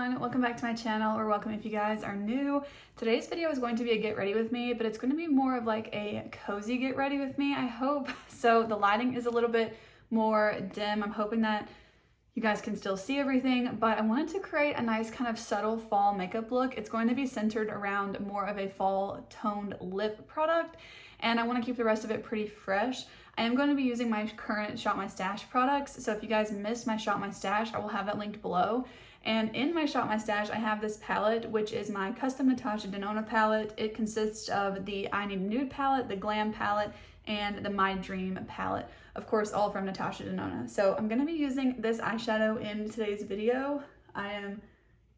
everyone, welcome back to my channel, or welcome if you guys are new. Today's video is going to be a get ready with me, but it's going to be more of like a cozy get ready with me, I hope. So the lighting is a little bit more dim. I'm hoping that you guys can still see everything, but I wanted to create a nice kind of subtle fall makeup look. It's going to be centered around more of a fall toned lip product, and I want to keep the rest of it pretty fresh. I am going to be using my current Shop My Stash products, so if you guys missed my Shop My Stash, I will have that linked below. And in my Shop My Stash, I have this palette, which is my custom Natasha Denona palette. It consists of the I Need Nude palette, the Glam palette, and the My Dream palette. Of course, all from Natasha Denona. So I'm going to be using this eyeshadow in today's video. I am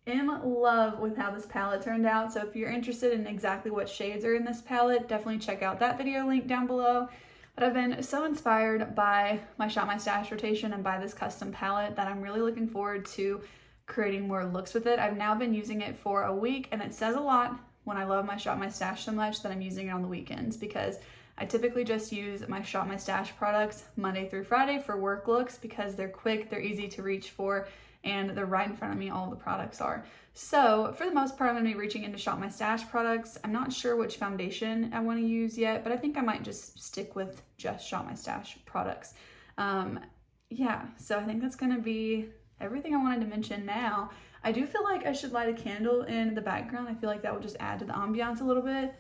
in love with how this palette turned out. So if you're interested in exactly what shades are in this palette, definitely check out that video link down below. But I've been so inspired by my Shop My Stash rotation and by this custom palette that I'm really looking forward to creating more looks with it. I've now been using it for a week, and it says a lot when I love my Shop My Stash so much that I'm using it on the weekends, because I typically just use my Shop My Stash products Monday through Friday for work looks because they're quick, they're easy to reach for, and they're right in front of me, all the products are. So for the most part, I'm gonna be reaching into Shop My Stash products. I'm not sure which foundation I wanna use yet, but I think I might just stick with just Shop My Stash products. Yeah, so I think that's gonna be everything I wanted to mention now. I do feel like I should light a candle in the background. I feel like that will just add to the ambiance a little bit.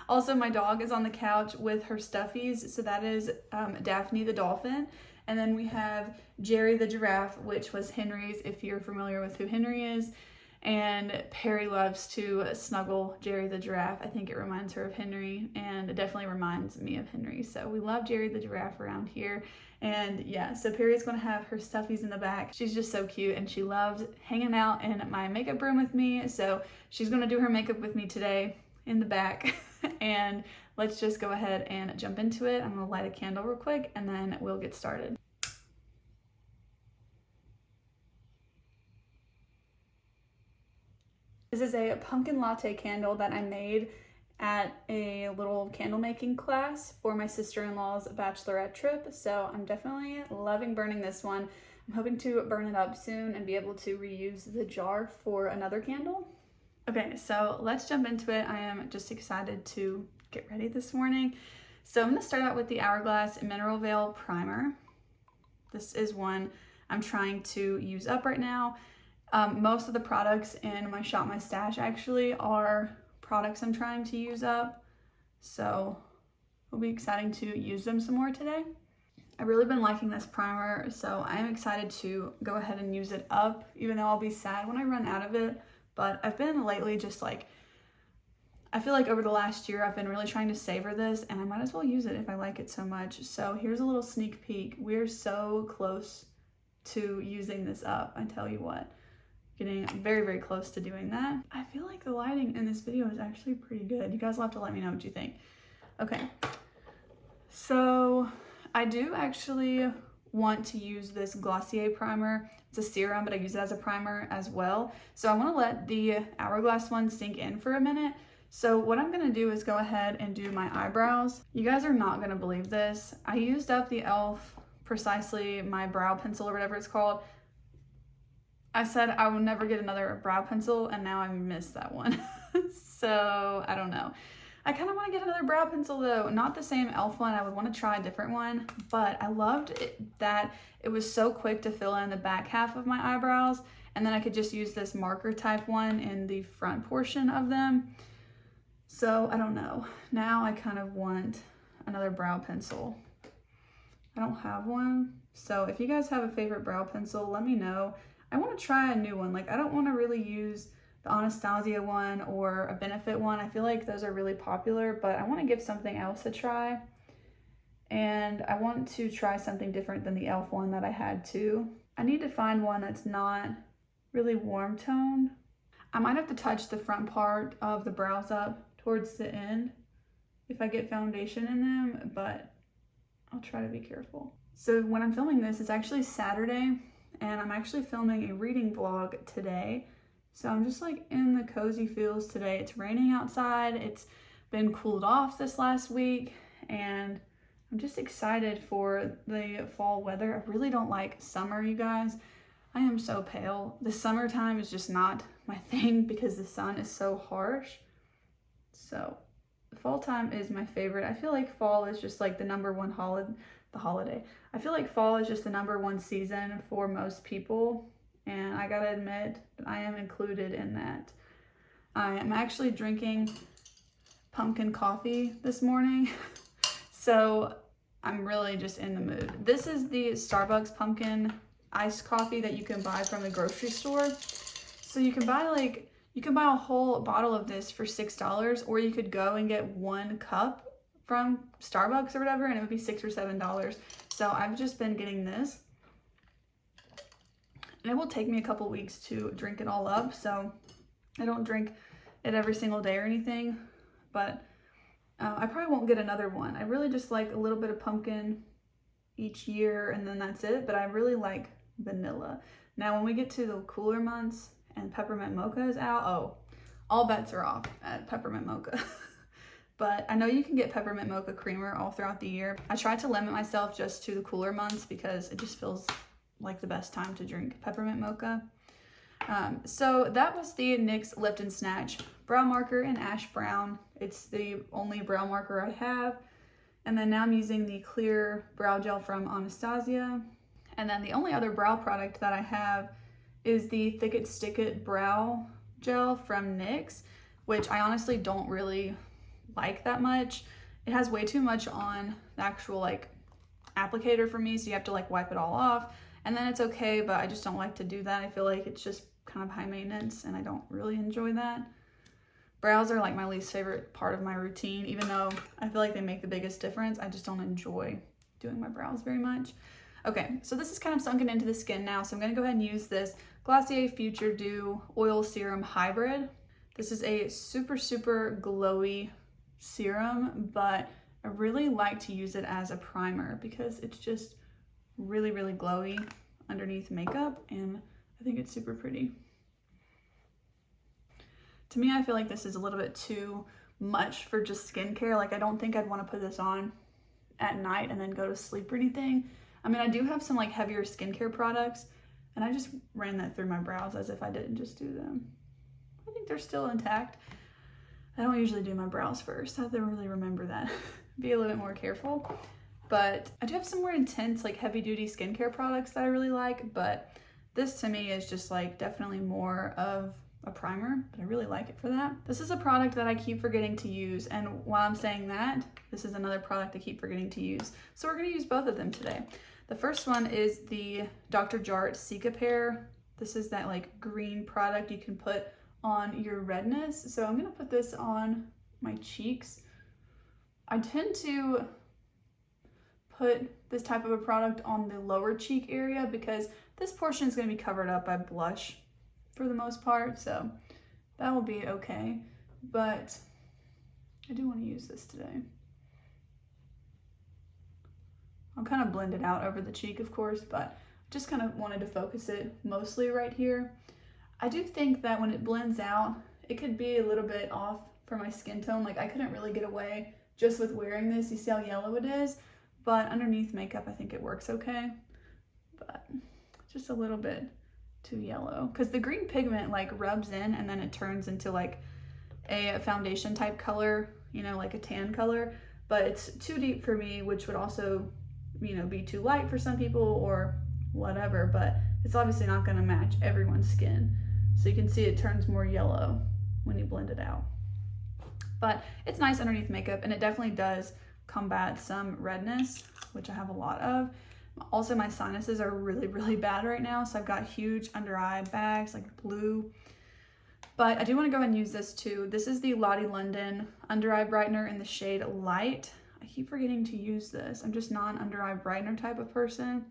Also, my dog is on the couch with her stuffies, so that is Daphne the dolphin. And then we have Jerry the giraffe, which was Henry's, if you're familiar with who Henry is. And Perry loves to snuggle Jerry the giraffe. I think it reminds her of Henry, and it definitely reminds me of Henry. So we love Jerry the giraffe around here. And yeah, so Perry's gonna have her stuffies in the back. She's just so cute, and she loves hanging out in my makeup room with me. So she's gonna do her makeup with me today in the back. And let's just go ahead and jump into it. I'm gonna light a candle real quick, and then we'll get started. This is a pumpkin latte candle that I made at a little candle making class for my sister-in-law's bachelorette trip. So I'm definitely loving burning this one. I'm hoping to burn it up soon and be able to reuse the jar for another candle. Okay, so let's jump into it. I am just excited to get ready this morning. So I'm gonna start out with the Hourglass Mineral Veil Primer. This is one I'm trying to use up right now. Most of the products in my Shop My Stash actually are products I'm trying to use up, so it'll be exciting to use them some more today. I've really been liking this primer, so I am excited to go ahead and use it up, even though I'll be sad when I run out of it. But I've been lately just like, I feel like over the last year I've been really trying to savor this, and I might as well use it if I like it so much. So here's a little sneak peek. We're so close to using this up, I tell you what. Getting very, very close to doing that. I feel like the lighting in this video is actually pretty good. You guys will have to let me know what you think. Okay, so I do actually want to use this Glossier primer. It's a serum, but I use it as a primer as well. So I want to let the Hourglass one sink in for a minute. So what I'm gonna do is go ahead and do my eyebrows. You guys are not gonna believe this. I used up the e.l.f. Precisely My Brow Pencil, or whatever it's called. I said I will never get another brow pencil, and now I missed that one. So I don't know. I kind of want to get another brow pencil though. Not the same e.l.f. one. I would want to try a different one, but I loved it, that it was so quick to fill in the back half of my eyebrows, and then I could just use this marker type one in the front portion of them. So I don't know. Now I kind of want another brow pencil. I don't have one. So if you guys have a favorite brow pencil, let me know. I want to try a new one. Like, I don't want to really use the Anastasia one or a Benefit one. I feel like those are really popular, but I want to give something else a try. And I want to try something different than the e.l.f. one that I had too. I need to find one that's not really warm toned. I might have to touch the front part of the brows up towards the end if I get foundation in them, but I'll try to be careful. So when I'm filming this, it's actually Saturday, and I'm actually filming a reading vlog today. So I'm just like in the cozy feels today. It's raining outside. It's been cooled off this last week, and I'm just excited for the fall weather. I really don't like summer, you guys. I am so pale. The summertime is just not my thing because the sun is so harsh. So fall time is my favorite. I feel like fall is just like the number one holiday. I feel like fall is just the number one season for most people. And I gotta admit that I am included in that. I am actually drinking pumpkin coffee this morning. So I'm really just in the mood. This is the Starbucks pumpkin iced coffee that you can buy from the grocery store. So you can buy a whole bottle of this for $6, or you could go and get 1 cup from Starbucks or whatever, and it would be $6 or $7. So I've just been getting this. And it will take me a couple weeks to drink it all up. So I don't drink it every single day or anything, but I probably won't get another one. I really just like a little bit of pumpkin each year, and then that's it. But I really like vanilla. Now, when we get to the cooler months and peppermint mocha is out, oh, all bets are off at peppermint mocha. But I know you can get peppermint mocha creamer all throughout the year. I try to limit myself just to the cooler months because it just feels like the best time to drink peppermint mocha. So that was the NYX Lift and Snatch brow marker in ash brown. It's the only brow marker I have. And then now I'm using the clear brow gel from Anastasia. And then the only other brow product that I have is the Thick It Stick It brow gel from NYX, which I honestly don't really like that much. It has way too much on the actual like applicator for me, so you have to like wipe it all off. And then it's okay, but I just don't like to do that. I feel like it's just kind of high maintenance and I don't really enjoy that. Brows are like my least favorite part of my routine, even though I feel like they make the biggest difference. I just don't enjoy doing my brows very much. Okay, so this is kind of sunken into the skin now, so I'm gonna go ahead and use this Glossier Future Dew Oil Serum Hybrid. This is a super, super glowy serum, but I really like to use it as a primer because it's just really, really glowy underneath makeup, and I think it's super pretty. To me, I feel like this is a little bit too much for just skincare. Like, I don't think I'd want to put this on at night and then go to sleep or anything. I mean, I do have some like heavier skincare products, and I just ran that through my brows as if I didn't just do them. I think they're still intact. I don't usually do my brows first. I have to really remember that. Be a little bit more careful. But I do have some more intense, like heavy duty skincare products that I really like, but this to me is just like definitely more of a primer, but I really like it for that. This is a product that I keep forgetting to use, and while I'm saying that, this is another product I keep forgetting to use. So we're gonna use both of them today. The first one is the Dr. Jart Cicapair. This is that like green product you can put on your redness. So I'm gonna put this on my cheeks. I tend to put this type of a product on the lower cheek area because this portion is going to be covered up by blush for the most part, so that will be okay. But I do want to use this today. I'll kind of blend it out over the cheek, of course, but just kind of wanted to focus it mostly right here. I do think that when it blends out, it could be a little bit off for my skin tone. Like, I couldn't really get away just with wearing this. You see how yellow it is? But underneath makeup, I think it works okay. But just a little bit too yellow. Because the green pigment like rubs in and then it turns into like a foundation type color, you know, like a tan color. But it's too deep for me, which would also, you know, be too light for some people or whatever. But it's obviously not going to match everyone's skin. So you can see it turns more yellow when you blend it out. But it's nice underneath makeup, and it definitely does combat some redness, which I have a lot of. Also, my sinuses are really, really bad right now, so I've got huge under eye bags, like blue. But I do want to go ahead and use this too. This is the Lottie London Under Eye Brightener in the shade Light. I keep forgetting to use this. I'm just not an under eye brightener type of person.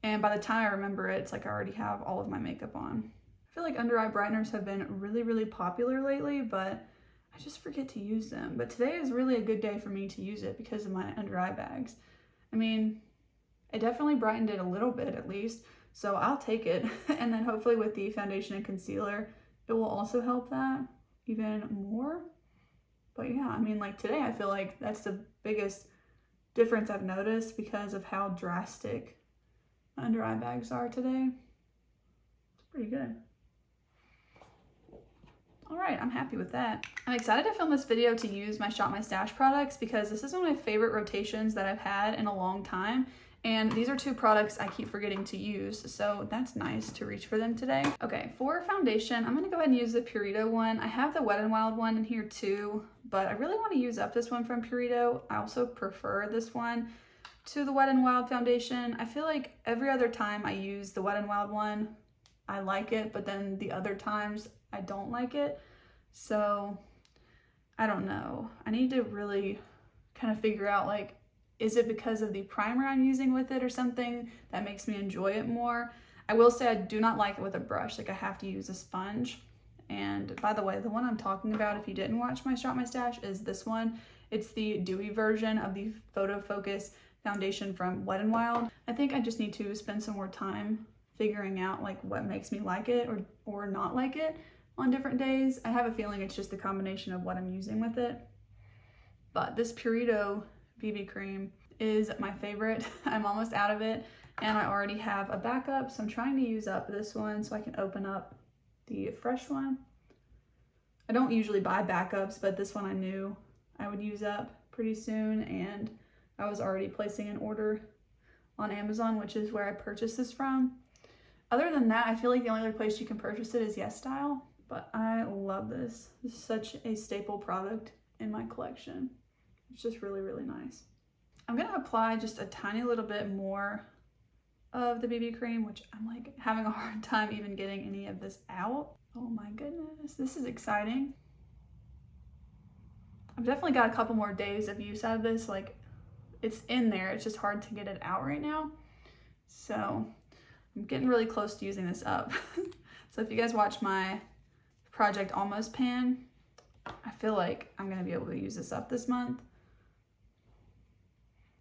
And by the time I remember it, it's like I already have all of my makeup on. I feel like under eye brighteners have been really, really popular lately, but I just forget to use them. But today is really a good day for me to use it because of my under eye bags. I mean, it definitely brightened it a little bit at least, so I'll take it. And then hopefully with the foundation and concealer, it will also help that even more. But yeah, I mean, like today I feel like that's the biggest difference I've noticed because of how drastic my under eye bags are today. Pretty good. All right, I'm happy with that. I'm excited to film this video to use my Shop My Stash products because this is one of my favorite rotations that I've had in a long time. And these are two products I keep forgetting to use, so that's nice to reach for them today. Okay, for foundation, I'm gonna go ahead and use the Purito one. I have the Wet n Wild one in here too, but I really wanna use up this one from Purito. I also prefer this one to the Wet n Wild foundation. I feel like every other time I use the Wet n Wild one, I like it, but then the other times I don't like it. So I don't know. I need to really kind of figure out, like, is it because of the primer I'm using with it or something that makes me enjoy it more? I will say I do not like it with a brush. Like, I have to use a sponge. And by the way, the one I'm talking about, if you didn't watch my Shop My Stash, is this one. It's the dewy version of the Photo Focus foundation from Wet n Wild. I think I just need to spend some more time figuring out like what makes me like it or not like it on different days. I have a feeling it's just the combination of what I'm using with it. But this Purito BB cream is my favorite. I'm almost out of it and I already have a backup, so I'm trying to use up this one so I can open up the fresh one. I don't usually buy backups, but this one I knew I would use up pretty soon, and I was already placing an order on Amazon, which is where I purchased this from. Other than that, I feel like the only other place you can purchase it is YesStyle, but I love this. This is such a staple product in my collection. It's just really, really nice. I'm gonna apply just a tiny little bit more of the BB cream, which I'm like having a hard time even getting any of this out. Oh my goodness, this is exciting. I've definitely got a couple more days of use out of this. Like, it's in there, it's just hard to get it out right now. So I'm getting really close to using this up. So if you guys watch my Project Almost pan, I feel like I'm gonna be able to use this up this month.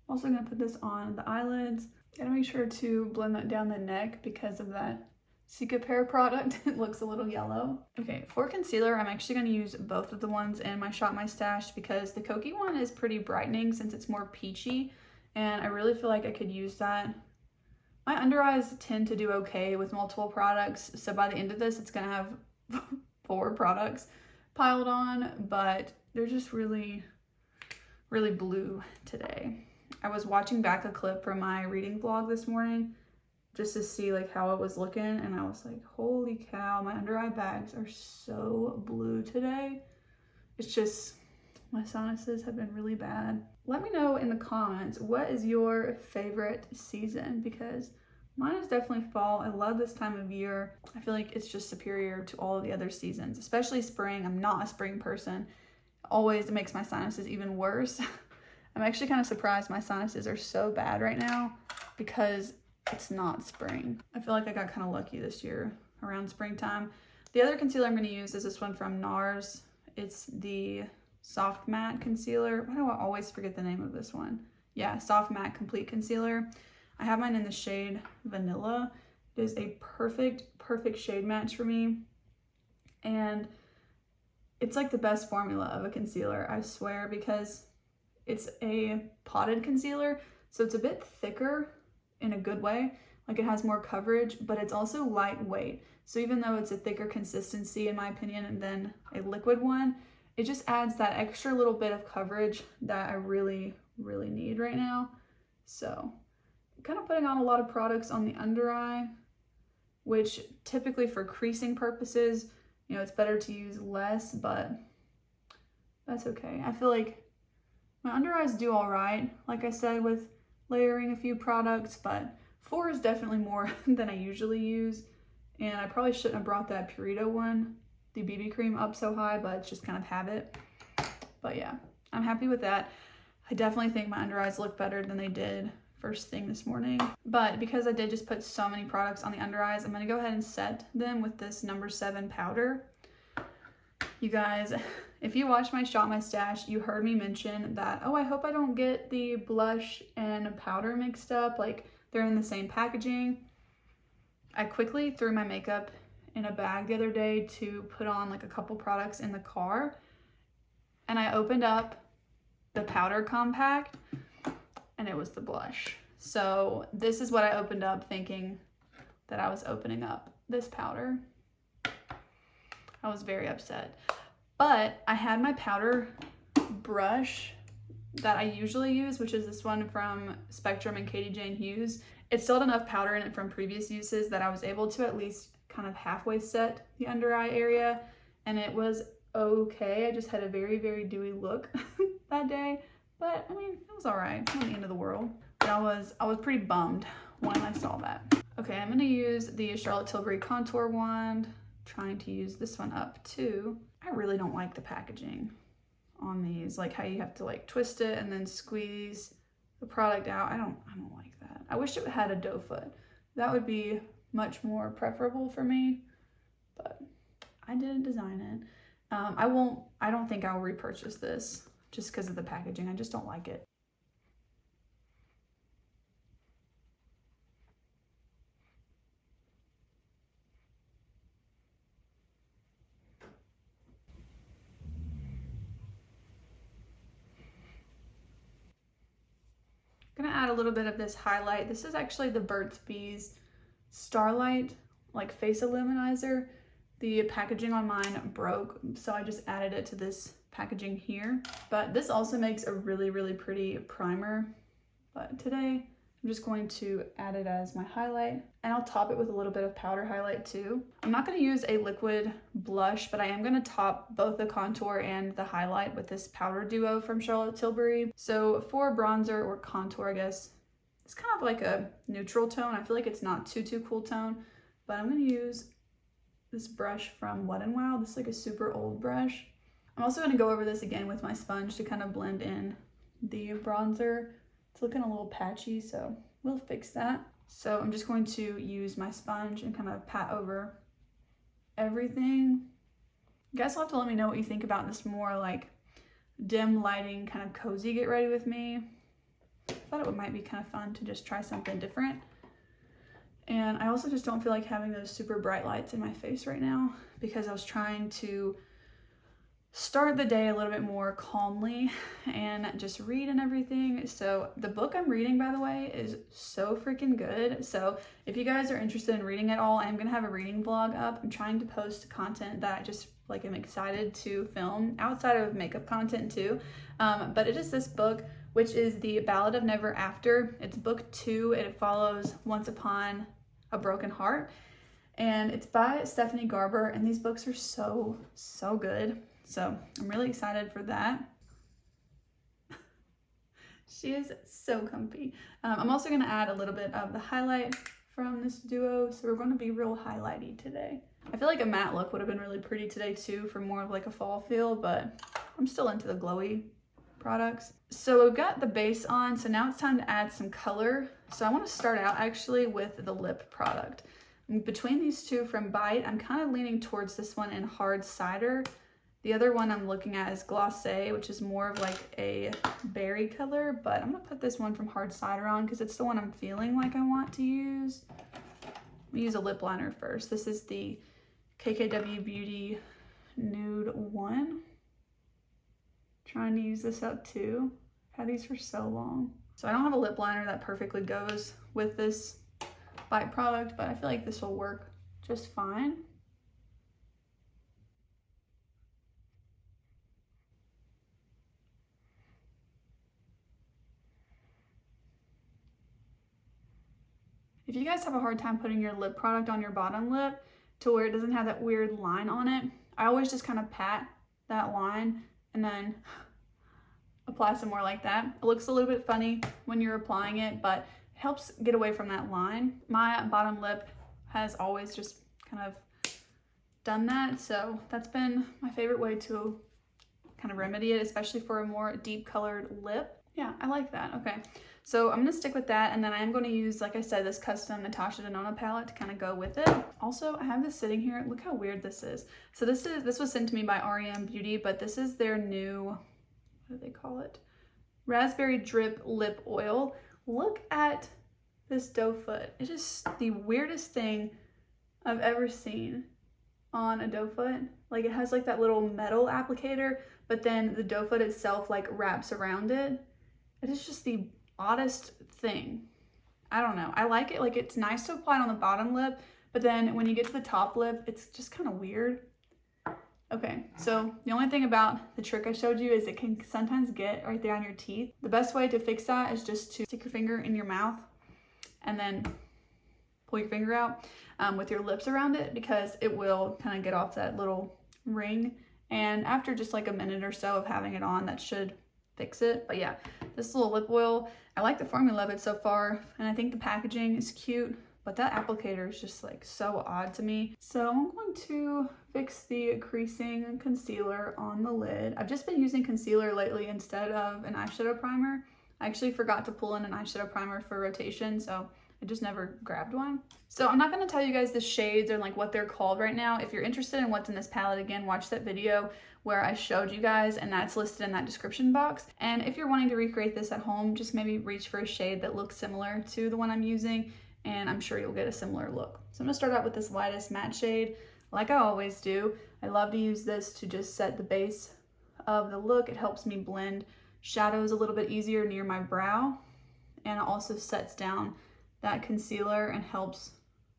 Also gonna put this on the eyelids. Gotta make sure to blend that down the neck because of that Cicapair product. It looks a little yellow. Okay, for concealer, I'm actually gonna use both of the ones in my Shop My Stash because the Kokie one is pretty brightening since it's more peachy, and I really feel like I could use that. My under eyes tend to do okay with multiple products, so by the end of this, it's gonna have 4 products piled on, but they're just really, really blue today. I was watching back a clip from my reading vlog this morning just to see like how it was looking, and I was like, holy cow, my under eye bags are so blue today. It's just, my sinuses have been really bad. Let me know in the comments, what is your favorite season? Because mine is definitely fall. I love this time of year. I feel like it's just superior to all of the other seasons, especially spring. I'm not a spring person. Always it makes my sinuses even worse. I'm actually kind of surprised my sinuses are so bad right now because it's not spring. I feel like I got kind of lucky this year around springtime. The other concealer I'm going to use is this one from NARS. It's the Soft Matte Concealer. Why do I always forget the name of this one? Yeah, Soft Matte Complete Concealer. I have mine in the shade Vanilla. It is a perfect shade match for me. And it's like the best formula of a concealer, I swear, because it's a potted concealer, so it's a bit thicker in a good way. Like, it has more coverage, but it's also lightweight. So even though it's a thicker consistency, in my opinion, than a liquid one, it just adds that extra little bit of coverage that I really, really need right now. So kind of putting on a lot of products on the under eye, which typically for creasing purposes, you know, it's better to use less, but that's okay. I feel like my under eyes do all right, like I said, with layering a few products, but 4 is definitely more than I usually use. And I probably shouldn't have brought that Purito one, the BB cream, up so high, but it's just kind of habit. But yeah, I'm happy with that. I definitely think my under eyes look better than they did first thing this morning. But because I did just put so many products on the under eyes, I'm gonna go ahead and set them with this No. 7 powder. You guys, if you watch my Shop My Stash, you heard me mention that, oh, I hope I don't get the blush and powder mixed up, like they're in the same packaging. I quickly threw my makeup in a bag the other day to put on like a couple products in the car, and I opened up the powder compact and it was the blush. So this is what I opened up thinking that I was opening up this powder. I was very upset. But I had my powder brush that I usually use, which is this one from Spectrum and Katie Jane Hughes. It still had enough powder in it from previous uses that I was able to at least kind of halfway set the under eye area, and it was okay. I just had a very, very dewy look that day, but I mean, it was all right. Not the end of the world. But I was pretty bummed when I saw that. Okay, I'm gonna use the Charlotte Tilbury contour wand. Trying to use this one up too. I really don't like the packaging on these, like how you have to like twist it and then squeeze the product out. I don't like that. I wish it had a doe foot. That would be much more preferable for me, but I didn't design it. I don't think I'll repurchase this just because of the packaging. I just don't like it. I'm gonna add a little bit of this highlight. This is actually the Burt's Bees Starlight like face illuminizer. The packaging on mine broke, so I just added it to this packaging here. But this also makes a really, really pretty primer. But today I'm just going to add it as my highlight, and I'll top it with a little bit of powder highlight too. I'm not going to use a liquid blush, but I am going to top both the contour and the highlight with this powder duo from Charlotte Tilbury. So for bronzer or contour, I guess it's kind of like a neutral tone. I feel like it's not too cool tone, but I'm going to use this brush from Wet n Wild. This is like a super old brush. I'm also going to go over this again with my sponge to kind of blend in the bronzer. It's looking a little patchy, so we'll fix that. So I'm just going to use my sponge and kind of pat over everything. You guys will have to let me know what you think about this more like dim lighting, kind of cozy get ready with me. I thought it might be kind of fun to just try something different. And I also just don't feel like having those super bright lights in my face right now because I was trying to start the day a little bit more calmly and just read and everything. So the book I'm reading, by the way, is so freaking good. So if you guys are interested in reading it all, I'm gonna have a reading vlog up. I'm trying to post content that I just like am excited to film outside of makeup content too. But it is this book, which is The Ballad of Never After. It's book 2 and it follows Once Upon a Broken Heart. And it's by Stephanie Garber, and these books are so good. So I'm really excited for that. She is so comfy. I'm also gonna add a little bit of the highlight from this duo. So we're gonna be real highlighty today. I feel like a matte look would have been really pretty today too for more of like a fall feel, but I'm still into the glowy products. So we've got the base on, so now it's time to add some color. So I wanna start out actually with the lip product. Between these two from Bite, I'm kind of leaning towards this one in Hard Cider. The other one I'm looking at is Glacé, which is more of like a berry color, but I'm gonna put this one from Hard Cider on because it's the one I'm feeling like I want to use. I'm gonna use a lip liner first. This is the KKW Beauty Nude 1. Trying to use this up too. I've had these for so long. So I don't have a lip liner that perfectly goes with this Bite product, but I feel like this will work just fine. If you guys have a hard time putting your lip product on your bottom lip to where it doesn't have that weird line on it, I always just kind of pat that line and then apply some more like that. It looks a little bit funny when you're applying it, but it helps get away from that line. My bottom lip has always just kind of done that, so that's been my favorite way to kind of remedy it, especially for a more deep colored lip. Yeah, I like that. Okay, so I'm gonna stick with that, and then I am going to use, like I said, this custom Natasha Denona palette to kind of go with it. Also, I have this sitting here. Look how weird this is. So this was sent to me by REM Beauty, but this is their new, what do they call it? Raspberry Drip Lip Oil. Look at this doe foot. It is the weirdest thing I've ever seen on a doe foot. Like, it has like that little metal applicator, but then the doe foot itself like wraps around it. It is just the oddest thing. I don't know. I like it. Like, it's nice to apply it on the bottom lip, But then when you get to the top lip, it's just kind of weird. Okay, so the only thing about the trick I showed you is it can sometimes get right there on your teeth. The best way to fix that is just to stick your finger in your mouth and then pull your finger out with your lips around it, because it will kind of get off that little ring. And after just like a minute or so of having it on, that should fix it. But yeah, this little lip oil, I like the formula of it so far, and I think the packaging is cute, but that applicator is just like so odd to me. So I'm going to fix the creasing concealer on the lid. I've just been using concealer lately instead of an eyeshadow primer. I actually forgot to pull in an eyeshadow primer for rotation, so I just never grabbed one. So I'm not going to tell you guys the shades or like what they're called right now. If you're interested in what's in this palette, again, watch that video where I showed you guys, and that's listed in that description box. And if you're wanting to recreate this at home, just maybe reach for a shade that looks similar to the one I'm using, and I'm sure you'll get a similar look. So I'm going to start out with this lightest matte shade, like I always do. I love to use this to just set the base of the look. It helps me blend shadows a little bit easier near my brow, and it also sets down that concealer and helps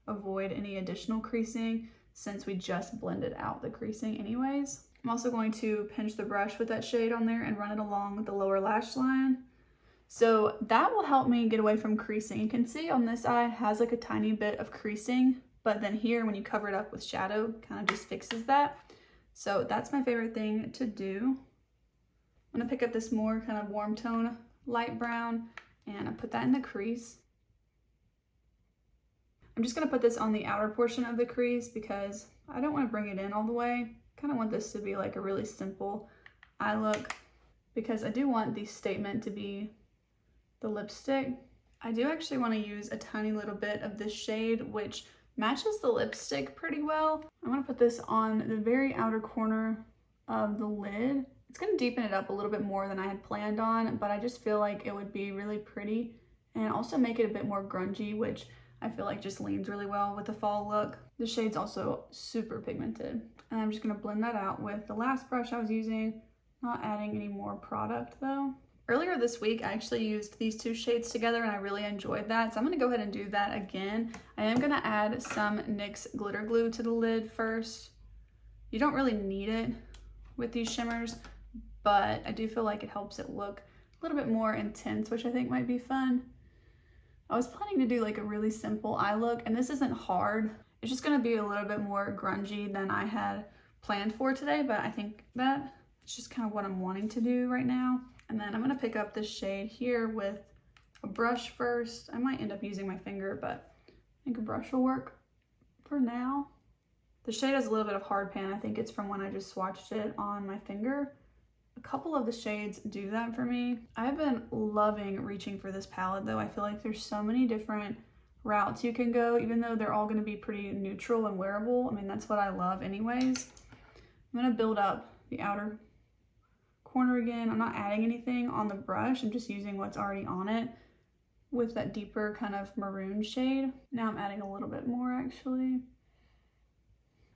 avoid any additional creasing since we just blended out the creasing anyways. I'm also going to pinch the brush with that shade on there and run it along the lower lash line. So that will help me get away from creasing. You can see on this eye it has like a tiny bit of creasing, but then here when you cover it up with shadow, kind of just fixes that. So that's my favorite thing to do. I'm gonna pick up this more kind of warm tone light brown and I put that in the crease. I'm just going to put this on the outer portion of the crease because I don't want to bring it in all the way. I kind of want this to be like a really simple eye look because I do want the statement to be the lipstick. I do actually want to use a tiny little bit of this shade, which matches the lipstick pretty well. I'm going to put this on the very outer corner of the lid. It's going to deepen it up a little bit more than I had planned on, but I just feel like it would be really pretty and also make it a bit more grungy, which I feel like just leans really well with the fall look. The shade's also super pigmented. And I'm just gonna blend that out with the last brush I was using, not adding any more product though. Earlier this week, I actually used these two shades together and I really enjoyed that. So I'm gonna go ahead and do that again. I am gonna add some NYX glitter glue to the lid first. You don't really need it with these shimmers, but I do feel like it helps it look a little bit more intense, which I think might be fun. I was planning to do like a really simple eye look, and this isn't hard. It's just gonna be a little bit more grungy than I had planned for today, but I think that it's just kind of what I'm wanting to do right now. And then I'm gonna pick up this shade here with a brush first. I might end up using my finger, but I think a brush will work for now. The shade has a little bit of hard pan. I think it's from when I just swatched it on my finger. A couple of the shades do that for me. I've been loving reaching for this palette though. I feel like there's so many different routes you can go, even though they're all gonna be pretty neutral and wearable. I mean, that's what I love anyways. I'm gonna build up the outer corner again. I'm not adding anything on the brush. I'm just using what's already on it with that deeper kind of maroon shade. Now I'm adding a little bit more actually.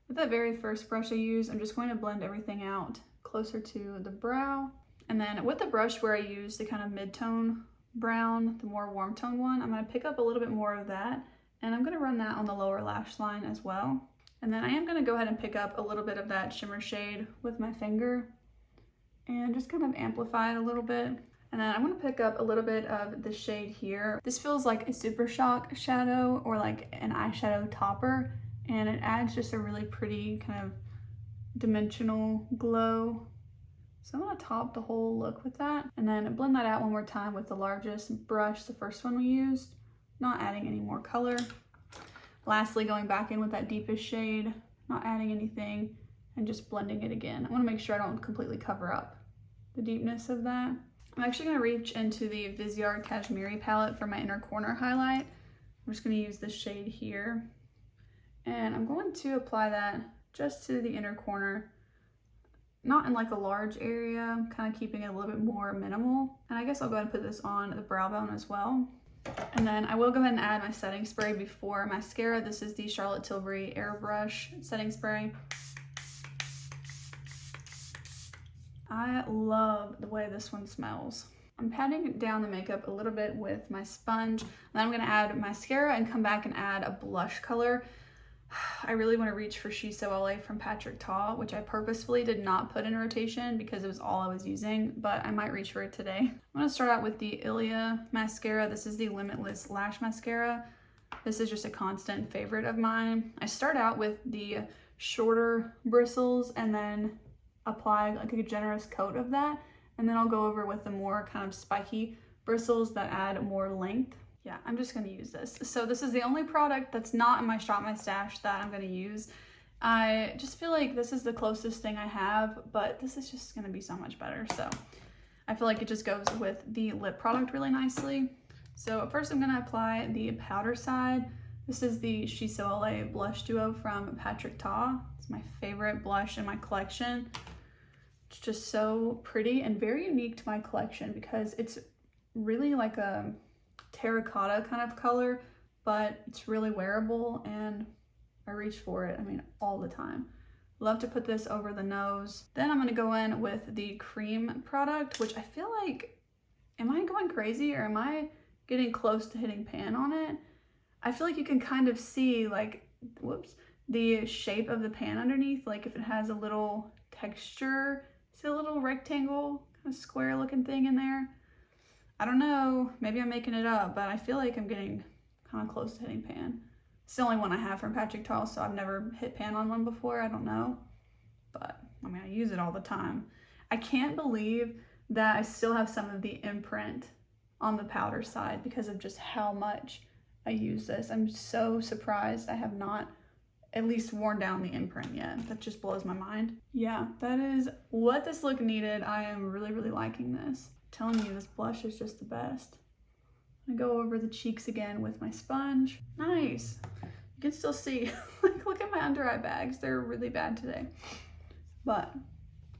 With that very first brush I used, I'm just going to blend everything out closer to the brow. And then with the brush where I use the kind of mid-tone brown, the more warm tone one, I'm going to pick up a little bit more of that and I'm going to run that on the lower lash line as well. And then I am going to go ahead and pick up a little bit of that shimmer shade with my finger and just kind of amplify it a little bit. And then I'm going to pick up a little bit of the shade here. This feels like a Super Shock shadow or like an eyeshadow topper, and it adds just a really pretty kind of dimensional glow. So I'm gonna top the whole look with that and then blend that out one more time with the largest brush, the first one we used, not adding any more color. Lastly, going back in with that deepest shade, not adding anything and just blending it again. I wanna make sure I don't completely cover up the deepness of that. I'm actually gonna reach into the Viseart Cashmere palette for my inner corner highlight. I'm just gonna use this shade here and I'm going to apply that just to the inner corner, not in like a large area, kind of keeping it a little bit more minimal. And I guess I'll go ahead and put this on the brow bone as well. And then I will go ahead and add my setting spray before mascara. This is the Charlotte Tilbury Airbrush setting spray. I love the way this one smells. I'm patting down the makeup a little bit with my sponge. Then I'm gonna add mascara and come back and add a blush color. I really want to reach for She's So LA from Patrick Ta, which I purposefully did not put in rotation because it was all I was using, but I might reach for it today. I'm going to start out with the Ilia mascara. This is the Limitless Lash Mascara. This is just a constant favorite of mine. I start out with the shorter bristles and then apply like a generous coat of that, and then I'll go over with the more kind of spiky bristles that add more length. Yeah, I'm just gonna use this. So this is the only product that's not in my Shop My Stash that I'm gonna use. I just feel like this is the closest thing I have, but this is just gonna be so much better. So I feel like it just goes with the lip product really nicely. So first I'm gonna apply the powder side. This is the She's So LA Blush Duo from Patrick Ta. It's my favorite blush in my collection. It's just so pretty and very unique to my collection because it's really like a terracotta kind of color, but it's really wearable and I reach for it, I mean, all the time. Love to put this over the nose. Then I'm gonna go in with the cream product, which I feel like, am I going crazy or am I getting close to hitting pan on it? I feel like you can kind of see like, whoops, the shape of the pan underneath, like if it has a little texture, see a little rectangle, kind of square looking thing in there. I don't know, maybe I'm making it up, but I feel like I'm getting kind of close to hitting pan. It's the only one I have from Patrick Ta, so I've never hit pan on one before, I don't know. But, I mean, I use it all the time. I can't believe that I still have some of the imprint on the powder side because of just how much I use this. I'm so surprised I have not at least worn down the imprint yet. That just blows my mind. Yeah, that is what this look needed. I am really, really liking this. Telling you, this blush is just the best. I'm gonna go over the cheeks again with my sponge. Nice. You can still see, like, look at my under eye bags. They're really bad today. But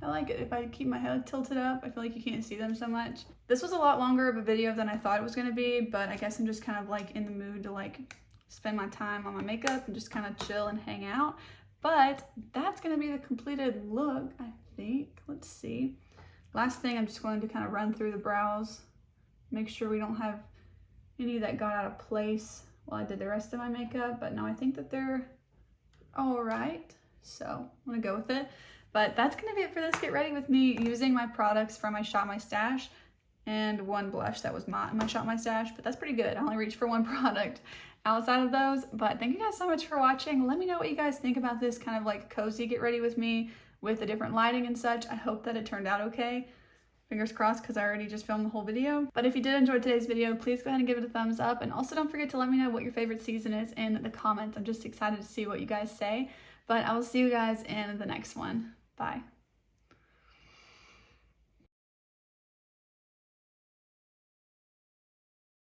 I like it. If I keep my head tilted up, I feel like you can't see them so much. This was a lot longer of a video than I thought it was gonna be, but I guess I'm just kind of like in the mood to like spend my time on my makeup and just kind of chill and hang out. But that's gonna be the completed look, I think. Let's see. Last thing, I'm just going to kind of run through the brows, make sure we don't have any that got out of place while I did the rest of my makeup, but no, I think that they're all right. So I'm gonna go with it. But that's gonna be it for this Get Ready With Me using my products from my Shop My Stash and one blush that was my Shop My Stash, but that's pretty good. I only reached for one product outside of those, but thank you guys so much for watching. Let me know what you guys think about this kind of like cozy Get Ready With Me with the different lighting and such. I hope that it turned out okay. Fingers crossed, because I already just filmed the whole video. But if you did enjoy today's video, please go ahead and give it a thumbs up. And also don't forget to let me know what your favorite season is in the comments. I'm just excited to see what you guys say. But I will see you guys in the next one. Bye.